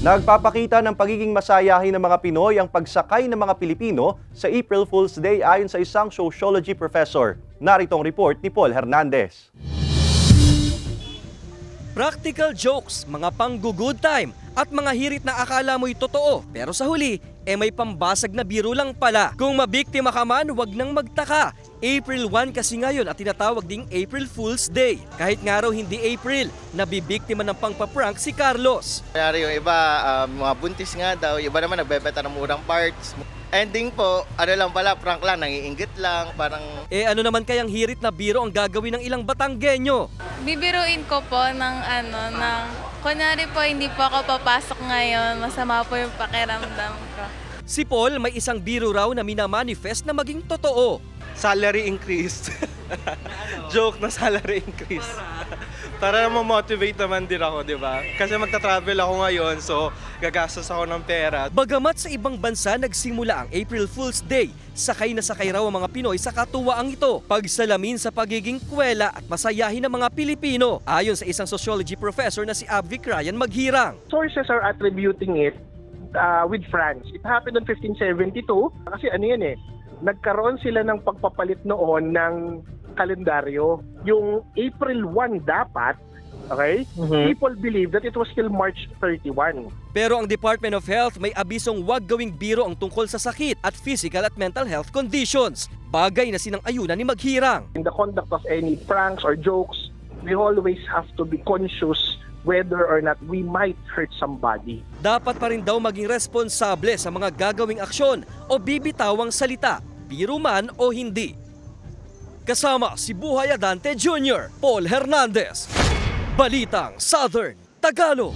Nagpapakita ng pagiging masayahin ng mga Pinoy ang pagsakay ng mga Pilipino sa April Fool's Day ayon sa isang sociology professor. Narito ang report ni Paul Hernandez. Practical jokes, mga pang-good time at mga hirit na akala mo'y totoo pero sa huli, may pambasag na biro lang pala. Kung mabiktima ka man, huwag nang magtaka. April 1 kasi ngayon at tinatawag ding April Fool's Day. Kahit nga raw hindi April, nabibiktima ng pangpaprank si Carlos. Kaya yung iba, mga buntis nga daw, yung iba naman nagbebenta ng murang parts. Ending po, ano lang pala, prank lang, nangiinggit lang, parang... Ano naman kayang hirit na biro ang gagawin ng ilang Batanggenyo? Bibiruin ko po kunyari po hindi po ako papasok ngayon, masama po yung pakiramdam ko. Si Paul may isang biro raw na minamanifest na maging totoo. Salary increase. Joke na salary increase. Para ma-motivate naman din ako, di ba? Kasi magta-travel ako ngayon, so gagastos ako ng pera. Bagamat sa ibang bansa nagsimula ang April Fool's Day, sakay na sakay raw ang mga Pinoy sa katuwaang ito. Pagsalamin sa pagiging kwela at masayahin ng mga Pilipino, ayon sa isang sociology professor na si Abvic Ryan Maghirang. Sources are attributing it with France. It happened in 1572 kasi nagkaroon sila ng pagpapalit noon ng kalendaryo. Yung April 1 dapat, okay? People believe that it was still March 31. Pero ang Department of Health may abisong huwag gawing biro ang tungkol sa sakit at physical at mental health conditions. Bagay na sinang-ayunan ni Maghirang. In the conduct of any pranks or jokes, we always have to be conscious whether or not we might hurt somebody. Dapat pa rin daw maging responsable sa mga gagawing aksyon o bibitawang salita, biro man o hindi. Kasama si Buhay Adante Jr., Paul Hernandez. Balitang Southern Tagalog.